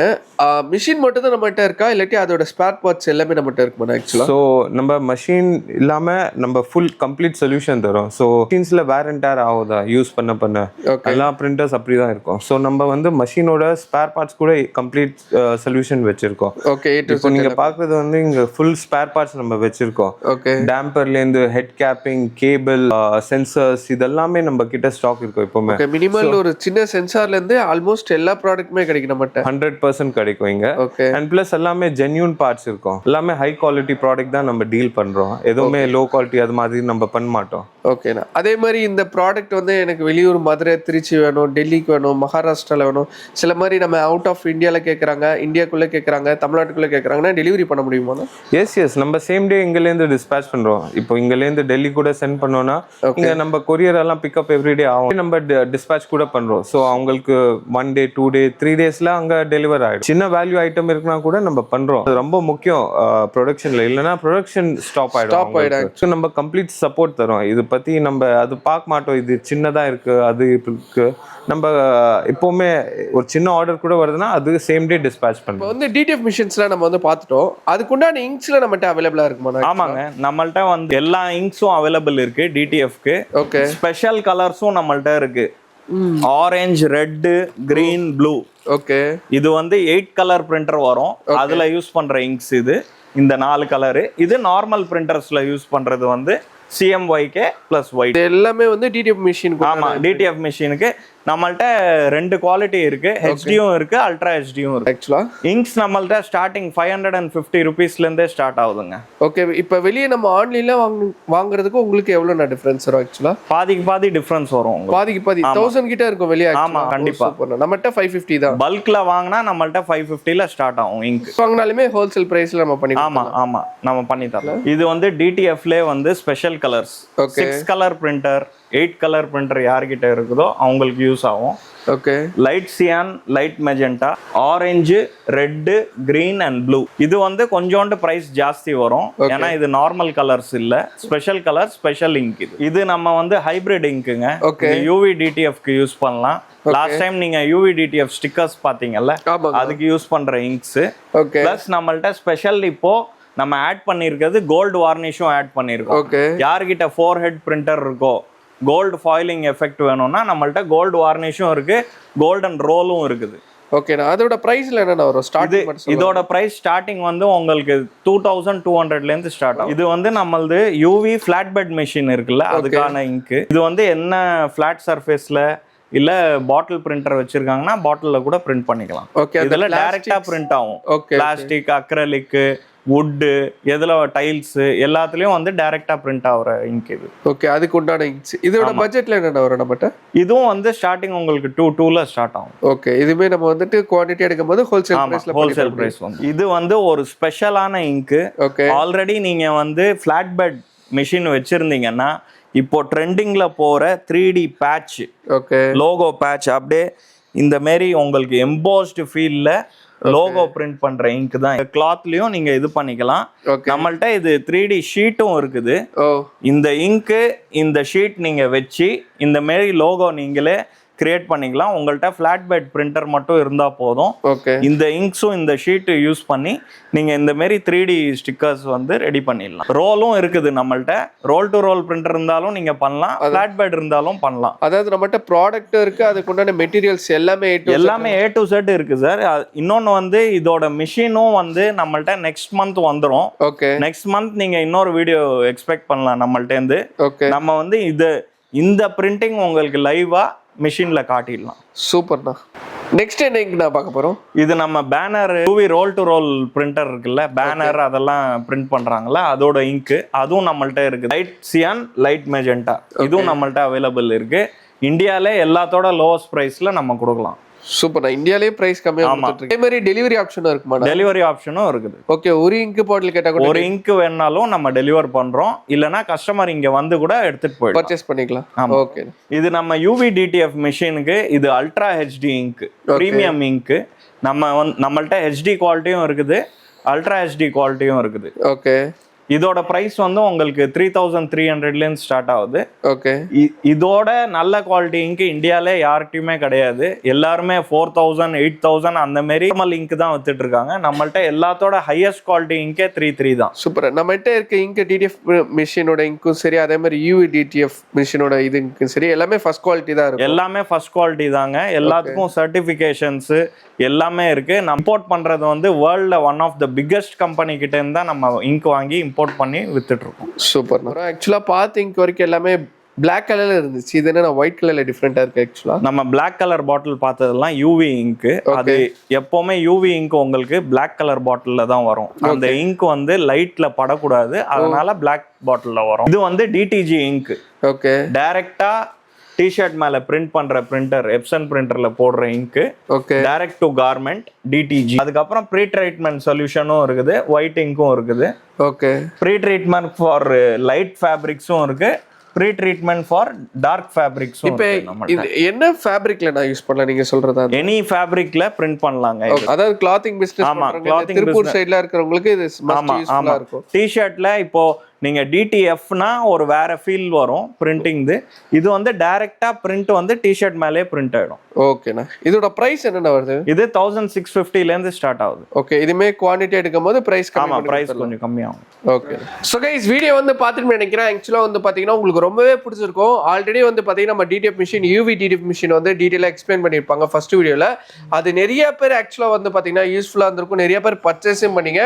மிஷின் மட்டும் தான் நம்மகிட்ட இருக்கா, இல்லாட்டி அதோட ஸ்பேர் பார்ட்ஸ் எல்லாமே நம்மகிட்ட இருக்குமா ஆக்சுவலா? ஸோ நம்ம மிஷின் இல்லாம நம்ம ஃபுல் கம்ப்ளீட் சொல்யூஷன் தரோம். ஸோ மிஷின்ஸ்ல வேர் அண்ட் டேர் ஆகுதா யூஸ் பண்ண எல்லா பிரிண்டர்ஸ் அப்படிதான் இருக்கும். ஸோ நம்ம வந்து மிஷினோட ஸ்பேர் பார்ட்ஸ் கூட கம்ப்ளீட் சொல்யூஷன் வச்சிருக்கோம். ஓகே. இப்போ நீங்க பாக்குறது வந்து இங்க ஃபுல் ஸ்பேர் பார்ட்ஸ் நம்ம வச்சிருக்கோம். ஓகே. டேம்பர்ல இருந்து ஹெட் கேப்பிங், கேபிள், சென்சர்ஸ், இதெல்லாமே நம்ம கிட்ட ஸ்டாக் இருக்கும் எப்பவுமே. ஓகே. மினிமல் ஒரு சின்ன சென்சார்ல இருந்து ஆல்மோஸ்ட் எல்லா ப்ராடக்ட்டுமே கிடைக்கும் நம்மகிட்ட. 100% கிடைக்கும் இங்க. ஓகே. அண்ட் பிளஸ் எல்லாமே ஜென்யூன் பார்ட்ஸ் இருக்கும். எல்லாமே ஹை குவாலிட்டி ப்ராடக்ட் தான் நம்ம டீல் பண்றோம். எதுவுமே லோ குவாலிட்டி அது மாதிரி நம்ம பண்ண மாட்டோம். ஓகேண்ணா. அதே மாதிரி இந்த ப்ராடக்ட் வந்து எனக்கு வெளியூர் மதுரை, திருச்சி வேணும், டெல்லிக்கு வேணும், மகாராஷ்டிராவில் வேணும், சில மாதிரி நம்ம அவுட் ஆஃப் இந்தியாவில் கேட்குறாங்க, இந்தியாக்குள்ளே கேட்குறாங்க, தமிழ்நாட்டுக்குள்ளே கேட்குறாங்கன்னா டெலிவரி பண்ண முடியுமா? எஸ் நம்ம சேம் டே இங்கேருந்து டிஸ்பேச் பண்ணுறோம். இப்போ இங்கேருந்து டெல்லி கூட சென்ட் பண்ணோம்னா இங்கே நம்ம கொரியர் எல்லாம் பிக்கப் எவ்ரிடே ஆகும். நம்ம டிஸ்பேச் கூட பண்ணுறோம். ஸோ அவங்களுக்கு 1 day 2 day 3 daysல அங்கே டெலிவர் ஆகிடும். சின்ன வேல்யூ ஐட்டம் இருக்குன்னா கூட நம்ம பண்ணுறோம். அது ரொம்ப முக்கியம் ப்ரொடக்ஷனில். இல்லைன்னா ப்ரொடக்ஷன் ஸ்டாப் ஆகிடும். ஸோ நம்ம கம்ப்ளீட் சப்போர்ட் தரோம். இது பற்றி நம்ம அது பார்க்க மாட்டோம், இது சின்னதாக இருக்குது அது இருக்கு. நம்ம எப்போவுமே ஒரு சின்ன ஆர்டர் கூட வருதுன்னா அது சேம் டே டிஸ்பேச் பண்ணுறோம். இப்போ வந்து டிடிஎஃப் மிஷின்ஸ்லாம் நம்ம வந்து பார்த்துட்டோம், அதுக்குண்டான இங்க்ஸ்ல நம்மகிட்ட அவைலபிளா இருக்குமா? ஆமாங்க, நம்மள்ட்ட வந்து எல்லா இங்க்ஸும் அவைலபிள் இருக்கு டிடிஎஃப்க்கு. ஓகே. ஸ்பெஷல் கலர்ஸும் நம்மள்ட்ட இருக்கு. Orange, red, green, blue. Okay. இது வந்து 8 கலர் பிரிண்டர் வரும். அதுல யூஸ் பண்ற இங்க்ஸ் இந்த 4 கலரு. இது நார்மல் பிரிண்டர்ஸ்ல யூஸ் பண்றது வந்து CMYK + white. எல்லாமே வந்து டிடிஎஃப் மிஷின். ஆமா, டிடிஎஃப் மிஷினுக்கு நம்மள்ட்ட 2 குவாலிட்டி இருக்கு. ஹெச்டியும் இருக்கு, அல்ட்ரா ஹெச்டியும் இருக்கு. ஆக்சுவலா இங்க்ஸ் நம்மள்ட்ட ஸ்டார்டிங் 550 rupeesல இருந்தே ஸ்டார்ட் ஆகுதுங்க. ஓகே. இப்போ வெளியே நம்ம ஆன்லைன்ல வாங்குறதுக்கு உங்களுக்கு எவ்வளவு டிஃபரன்ஸ் வரும் ஆக்சுவலா? பாதி டிஃபரன்ஸ் வரும். பாதிக்கு 1000 கிட்ட இருக்கும் வெளியே. ஆமா, கண்டிப்பா. நம்மகிட்ட 550 தான். பல்க்ல வாங்கினா நம்மள்ட்ட 550ல ஸ்டார்ட் ஆகும். இங்க் வாங்கினாலுமே ஹோல்சேல் பிரைஸ்ல நம்ம பண்ணி. ஆமா நம்ம பண்ணி தரலாம். இது வந்து டிடிஎஃப்ல வந்து special colours. Okay. 6 colour printer, 8 colour printer யார்கிட்ட இருக்குதோ அவங்களுக்கு யூஸ் ஆகும். Okay. Light cyan, light magenta, orange, red, green and blue. இது வந்து கொஞ்சோண்டு பிரைஸ் ஜாஸ்தி வரும். ஏன்னா இது நார்மல் கலர்ஸ் இல்ல, ஸ்பெஷல் கலர், ஸ்பெஷல் இங்க். இது நம்ம வந்து ஹைபிரிட் இங்க்குங்க. யூவி டிடிஎஃப்க்கு யூஸ் பண்ணலாம். லாஸ்ட் டைம் நீங்க யூவி டிடிஎஃப் ஸ்டிக்கர்ஸ் பாத்தீங்கல்ல, அதுக்கு யூஸ் பண்ற இங்க்ஸ். பிளஸ் நம்மள்ட்ட ஸ்பெஷல் இப்போ நம்ம ஆட் பண்ணிருக்கிறது கோல்டு வார்னிஷும் ஆட் பண்ணிருக்கோம். யார்கிட்ட 4 ஹெட் பிரிண்டர் இருக்கோ, கோல்டு ஃபாயிலிங் எஃபெக்ட் வேணும்னா நம்மள்ட்ட கோல்டு வார்னிஷும் இருக்கு, கோல்டன் ரோலும் இருக்குது. ஓகே. அதோட பிரைஸ்ல என்ன வரும்? ஸ்டார்டிங் இதோட பிரைஸ் ஸ்டார்டிங் வந்து உங்களுக்கு 2200 இருந்து ஸ்டார்ட் ஆகும். இது வந்து நம்மளது யூவி ஃபிளாட் பெட் மெஷின் இருக்குல்ல, அதுக்கான இங்க். இது வந்து என்ன ஃபிளாட் சர்ஃபேஸ்ல இல்ல பாட்டில் பிரிண்டர் வச்சிருக்காங்கன்னா பாட்டில்ல கூட பிரிண்ட் பண்ணிக்கலாம். இதெல்லாம் டைரக்டா பிரிண்ட் ஆகும். பிளாஸ்டிக், அக்ரலிக், வுட்டு, எதுல டைல்ஸ் எல்லாத்துலயும் வந்து டைரக்டா பிரிண்ட் ஆகுற இங்க் இது. ஓகே. அதுக்கு உண்டான இங்க்ஸ். இதோட பட்ஜெட்ல என்ன வரும் நம்மட்ட? இதுவும் வந்து ஸ்டார்டிங் உங்களுக்கு 2.2ல ஸ்டார்ட் ஆகும். ஓகே. இதுமே நம்ம வந்துட்டு குவாண்டிட்டி எடுக்கும்போது ஹோல்சேல் பிரைஸ் வந்து இது வந்து ஒரு ஸ்பெஷலான இங்க். ஓகே. ஆல்ரெடி நீங்க வந்து ஃபிளாட் பெட் மிஷின் வச்சிருந்தீங்கன்னா இப்போ ட்ரெண்டிங்ல போற 3D batch, okay, logo batch, அப்படியே இந்த மாதிரி உங்களுக்கு எம்போஸ்டு ஃபீல்ல லோகோ பிரிண்ட் பண்ற இங்க் தான். கிளாத்லயும் நீங்க இது பண்ணிக்கலாம். நம்மள்ட்ட இது 3D ஷீட்டும் இருக்குது. இந்த இங்க், இந்த ஷீட் நீங்க வச்சு இந்த மாதிரி லோகோ நீங்களே கிரியேட் பண்ணிக்கலாம். உங்கள்ட்ட ஃபிளாட் பெட் பிரிண்டர் மட்டும் இருந்தா போதும். இந்த இங்க்ஸும் இந்த ஷீட் யூஸ் பண்ணி நீங்க இந்த மாதிரி 3D ஸ்டிக்கர்ஸ் வந்து ரெடி பண்ணிடலாம். ரோலும் இருக்குது நம்மள்ட்ட. ரோல் டு ரோல் பிரிண்டர் இருந்தாலும் நீங்க பண்ணலாம், ஃபிளாட் பெட் இருந்தாலும் பண்ணலாம். அதாவது நம்மள்ட்ட ப்ராடக்ட் இருக்கு, அதுக்கு உண்டான மெட்டீரியல்ஸ் எல்லாமே A to Z இருக்கு சார். இன்னொன்னு வந்து இதோட மிஷினும் வந்து நம்மள்ட்ட நெக்ஸ்ட் மந்த் வந்துடும். நெக்ஸ்ட் மந்த் நீங்க இன்னொரு வீடியோ எக்ஸ்பெக்ட் பண்ணலாம் நம்மள்ட்ட இருந்து. நம்ம வந்து இந்த பிரிண்டிங் உங்களுக்கு லைவா மிஷின்ல காட்டிடலாம். சூப்பர்ண்ணா. நெக்ஸ்ட் என்ன இங்க் நான் பார்க்க போறோம்? இது நம்ம banner, UV roll to roll printer இருக்குல்ல, பேனர் அதெல்லாம் பிரிண்ட் பண்றாங்கல்ல, அதோட இங்க் அதுவும் நம்மள்ட்ட இருக்கு. லைட் சியான், லைட் மெஜெண்டா, இதுவும் நம்மள்ட்ட அவைலபிள் இருக்கு. இந்தியால எல்லாத்தோட லோவஸ்ட் பிரைஸ்ல நம்ம கொடுக்கலாம். சூப்பர். இந்தியாலயே பிரைஸ் கம்மியா கொடுத்துட்டு இருக்கு. அதே மாதிரி டெலிவரி ஆப்ஷனும் இருக்குமா? டெலிவரி ஆப்ஷனும் இருக்குது. ஓகே. ஒரு இங்க் பாட்டில் கேட்டா கூட, ஒரு இங்க் வேணாலும் நம்ம டெலிவர் பண்றோம். இல்லனா கஸ்டமர் இங்க வந்து கூட எடுத்துட்டு போய் பர்ச்சேஸ் பண்ணிக்கலாம். ஓகே. இது நம்ம யூவி டிடிஎஃப் மிஷினுக்கு இது ultra HD ink, premium ink. நம்மள்ட்ட ஹெச்டி குவாலிட்டியும் இருக்குது, அல்ட்ரா ஹெச்டி குவாலிட்டியும் இருக்குது. ஓகே. இதோட பிரைஸ் வந்து உங்களுக்கு 3300 ஸ்டார்ட் ஆகுது. ஓகே. இதோட நல்ல குவாலிட்டி இங்க் இந்தியால யார்கிட்டயுமே கிடையாது. எல்லாருமே 4000, 8000 அந்த மாதிரி நார்மல் இங்க் தான் வித்துட்டு இருக்காங்க. நம்மள்ட்ட எல்லாத்தோட ஹையஸ்ட் குவாலிட்டி இங்கே 33 தான். சூப்பர். நம்மகிட்ட இருக்க இங்க் டிடிஎஃப் மிஷினோட இங்க்கும் சரி, அதே மாதிரி யூவி டிடிஎஃப் மிஷினோட இதுக்கும் சரி, எல்லாமே ஃபர்ஸ்ட் குவாலிட்டி தான் இருக்கும். எல்லாமே ஃபர்ஸ்ட் குவாலிட்டி தாங்க. எல்லாத்துக்கும் சர்டிஃபிகேஷன்ஸ் எல்லாமே இருக்கு. நம்ம இம்போர்ட் பண்றது வந்து வேர்ல்ட்ல one of the biggest company கிட்ட இருந்தா நம்ம இங்க் வாங்கி இம்போர்ட் பண்ணி வித்துட்டு இருக்கோம். சூப்பர். ஆக்சுவலா பார்த்த இங்க் வரைக்கும் எல்லாமே பிளாக் கலர்ல இருந்துச்சு. இது என்ன ஒயிட் கலர்ல டிஃபரெண்டா இருக்கு? ஆக்சுவலா நம்ம பிளாக் கலர் பாட்டில் பார்த்ததெல்லாம் யூவி இங்க். அது எப்பவுமே யூவி இங்க் உங்களுக்கு பிளாக் கலர் பாட்டில்ல தான் வரும். அந்த இங்க் வந்து லைட்ல படக்கூடாது, அதனால பிளாக் பாட்டில்ல வரும். இது வந்து டிடிஜி இங்க். ஓகே. டைரக்டா டிஷர்ட் மேல பிரிண்ட் பண்ற பிரிண்டர், எப்சன் பிரிண்டர்ல போடுற ink. Okay. Direct to garment, DTG. அதுக்கப்புறம் ப்ரீ ட்ரீட்மெண்ட் சொல்யூஷனும் இருக்குது, ஒயிட் இங்க்கும் இருக்குது. Okay. Pre treatment for light ஃபேப்ரிக்ஸும் இருக்கு, ப்ரீ ட்ரீட்மெண்ட் ஃபார் டார்க் ஃபேப்ரிக்ஸும். இப்போ என்ன ஃபேப்ரிக்ல நான் யூஸ் பண்ணலாம் நீங்க சொல்றதா? எனி ஃபேப்ரிக்ல பிரிண்ட் பண்ணலாங்க. அதாவது கிளாத்திங் பிசினஸ் பண்றவங்க, திருப்பூர் சைடுல இருக்கிறவங்களுக்கு இது மஸ்ட் யூஸ்ஃபுல்லா இருக்கும். டி-ஷர்ட்ல இப்போ நீங்க டிடிஎஃப்னா ஒரு வேற ஃபீல் வரும் பிரிண்டிங். இது வந்து டைரக்டா பிரிண்ட் வந்து டி-ஷர்ட் மேலே பிரிண்ட் ஆயிடும். ஓகேண்ணா. இதோட பிரைஸ் என்னென்ன வருது? இது 1650 இருந்து ஸ்டார்ட் ஆகுது. ஓகே. இதுமே குவாண்டிட்டி எடுக்கும்போது பிரைஸ் பிரைஸ் கொஞ்சம் கம்மியாகும். ஓகே. சோ கைஸ், வீடியோ வந்து பாத்துட்டு நினைக்கிறேன். ஆக்சுவலா வந்து பாத்தீங்கன்னா உங்களுக்கு ரொம்பவே பிடிச்சிருக்கும். ஆல்ரெடி வந்து பாத்தீங்கன்னா நம்ம TTF machine, UV TTF machine வந்து டீடைலா எக்ஸ்பிளைன் பண்ணிருப்பாங்க ஃபர்ஸ்ட் வீடியோல. அது நிறைய பேர் ஆக்சுவலா வந்து பாத்தீங்கன்னா யூஸ்ஃபுல்லா இருந்திருக்கும். நிறைய பேர் பர்ச்சேஸும் பண்ணீங்க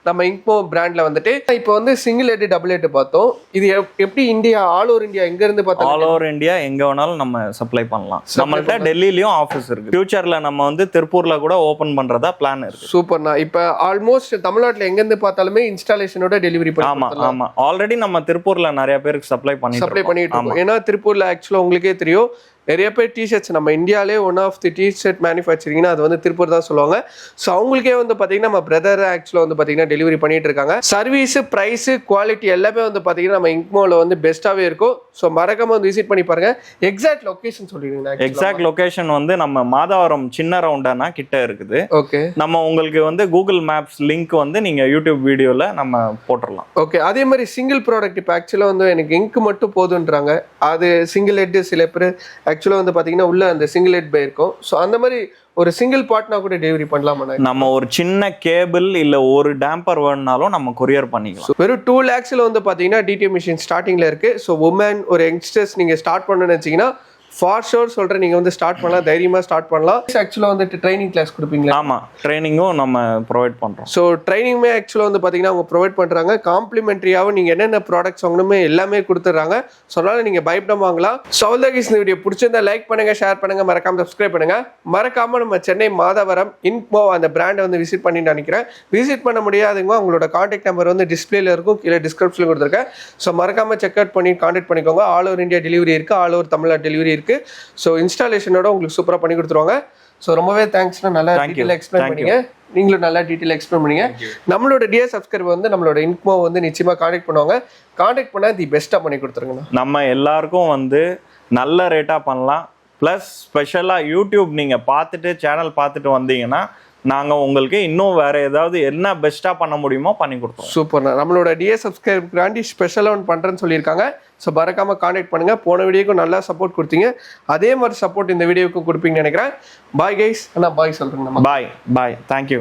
நம்ம இங்க்மோ பிராண்ட்ல வந்துட்டு. இப்போ வந்து சிங்கிள் ஹெட், டபுள் ஹெட் பார்த்தோம். இது எப்படி இந்தியா, ஆல் ஓவர் இந்தியா எங்க இருந்து பார்த்தா? ஆல் ஓவர் இந்தியா எங்க வேணாலும் நம்ம சப்ளை பண்ணலாம். நம்மள்ட்ட டெல்லிலயும் ஆபீஸ் இருக்கு. ஃபியூச்சர்ல நம்ம வந்து திருப்பூர்ல கூட ஓபன் பண்றதா பிளான் இருக்கு. சூப்பர்ண்ணா. இப்போ ஆல்மோஸ்ட் தமிழ்நாட்டுல எங்க இருந்து பார்த்தாலுமே இன்ஸ்டாலேஷனோட டெலிவரி பண்ணலாம். ஆமா. ஆல்ரெடி நம்ம திருப்பூர்ல நிறைய பேருக்கு சப்ளை பண்ணிட்டு இருக்கோம். ஏன்னா திருப்பூர்ல ஆக்சுவலா உங்களுக்கே தெரியும் நிறைய பேர் டிஷர்ட்ஸ் நம்ம இந்தியாவிலே ஒன் ஆஃப் தி டிஷர்ட் மேனுஃபேக்சரிங்னா அது வந்து திருப்பூர் தான் சொல்லுவாங்க. ஸோ அவங்களுக்கே வந்து பார்த்தீங்கன்னா நம்ம பிரதர் ஆக்சுவலாக வந்து பார்த்தீங்கன்னா டெலிவரி பண்ணிட்டு இருக்காங்க. சர்வீஸ், ப்ரைஸ், குவாலிட்டி எல்லாமே வந்து பார்த்தீங்கன்னா நம்ம இங்க்மோவில் வந்து பெஸ்ட்டாகவே இருக்கும். ஸோ மறக்காம வந்து விசிட் பண்ணி பாருங்க. எக்ஸாக்ட் லொகேஷன் சொல்லிடுங்க. எக்ஸாக்ட் லொகேஷன் வந்து நம்ம மாதவரம் சின்ன ரவுண்டானா கிட்ட இருக்குது. ஓகே, நம்ம உங்களுக்கு வந்து கூகுள் மேப்ஸ் லிங்க் வந்து நீங்க யூடியூப் வீடியோல நம்ம போட்டுடலாம். ஓகே. அதே மாதிரி சிங்கிள் ப்ராடக்ட் இப்போ ஆக்சுவலாக வந்து எனக்கு இங்க் மட்டும் போதுன்றாங்க. அது சிங்கிள் ஹெட், சில பேர் ஆக்சுவலாக வந்து பார்த்தீங்கன்னா உள்ள அந்த சிங்கிள் ஹெட் பை இருக்கும். ஸோ அந்த மாதிரி ஒரு சிங்கிள் பார்ட்னா கூட டெலிவரி பண்ணலாமா? நம்ம ஒரு சின்ன கேபிள் இல்ல ஒரு டேம்பர் வேணுனாலும் நம்ம கொரியர் பண்ணிக்கலாம். வெறும் 2 lakhsல வந்து பார்த்தீங்கன்னா டிடிஎம் மிஷின் ஸ்டார்டிங்ல இருக்கு. ஸோ உமன் ஒரு யங்ஸ்டர்ஸ் நீங்க ஸ்டார்ட் பண்ணணும்னு வச்சீங்கன்னா ஃபார் ஷோர் சொல்கிறேன், நீங்கள் வந்து ஸ்டார்ட் பண்ணலாம், தைரியமாக ஸ்டார்ட் பண்ணலாம். ஆக்சுவலாக வந்துட்டு ட்ரைனிங் கிளாஸ் கொடுப்பீங்களா? ஆமாம், ட்ரைனிங்கும் நம்ம ப்ரொவைட் பண்ணுறோம். ஸோ ட்ரைனிங்குமே ஆக்சுவலாக வந்து பார்த்தீங்கன்னா அவங்க ப்ரொவைட் பண்ணுறாங்க. காம்ப்ளிமெண்ட்ரியாகவும் நீங்கள் என்னென்ன ப்ராடக்ட்ஸ் வாங்கணுமே எல்லாமே கொடுத்துட்றாங்க. ஸோ அதனால் நீங்கள் பயப்படாம வாங்கலாம். ஸோ அவ்வளோதான் இந்த வீடியோ பிடிச்சிருந்தா லைக் பண்ணுங்கள், ஷேர் பண்ணுங்கள், மறக்காமல் சப்ஸ்கிரைப் பண்ணுங்கள். மறக்காமல் நம்ம சென்னை மாதவரம் இன்க்மோ அந்த பிராண்டை வந்து விசிட் பண்ணி நினைக்கிறேன். விசிட் பண்ண முடியாதுங்க, உங்களோட கான்டாக்ட் நம்பர் வந்து டிஸ்பிளேல இருக்கும், கீழே டிஸ்கிரிப்ஷனில் கொடுத்துருக்கேன். ஸோ மறக்காமல் செக் அவுட் பண்ணி கான்டாக்ட் பண்ணிக்கோங்க. ஆல் ஓவர் இந்தியா டெலிவரி இருக்குது, ஆல் ஓவர் தமிழ்நாடு டெலிவரி இருக்குது. ஸோ இன்ஸ்டாலேஷனோட உங்களுக்கு சூப்பராக பண்ணி கொடுத்துருவாங்க. ஸோ ரொம்பவே தேங்க்ஸ்னா நல்லா டீட்டெயிலாக எக்ஸ்பிளைன் பண்ணீங்க. நீங்களும் நல்லா டீட்டெயிலாக எக்ஸ்பிளைன் பண்ணீங்க. நம்மளோட டியர் சப்ஸ்கிரைபர் வந்து நம்மளோட இன்க்மோ வந்து நிச்சயமாக கான்டாக்ட் பண்ணுவாங்க. கான்டாக்ட் பண்ணால் தி பெஸ்ட்டாக பண்ணி கொடுத்துருங்கண்ணா. நம்ம எல்லாருக்கும் வந்து நல்ல ரேட்டாக பண்ணலாம். ப்ளஸ் ஸ்பெஷலாக யூடியூப் நீங்கள் பார்த்துட்டு சேனல் பார்த்துட்டு வந்தீங்கன்னா நாங்கள் உங்களுக்கு இன்னும் வேறு ஏதாவது என்ன பெஸ்ட்டாக பண்ண முடியுமோ பண்ணி கொடுத்தோம். சூப்பர்ண்ணா. நம்மளோட டியர் சப்ஸ்கிரைபர்காண்டி ஸ்பெஷலாக ஒன்று பண்ணுறேன்னு சொல்லியிருக்காங்க. ஸோ மறக்காமல் கான்டாக்ட் பண்ணுங்கள். போன வீடியோக்கும் நல்லா சப்போர்ட் கொடுத்தீங்க, அதே மாதிரி சப்போர்ட் இந்த வீடியோவுக்கும் கொடுப்பீங்கன்னு நினைக்கிறேன். Bye guys. அண்ணா பாய் சொல்கிறேன். பாய் பாய், தேங்க்யூ.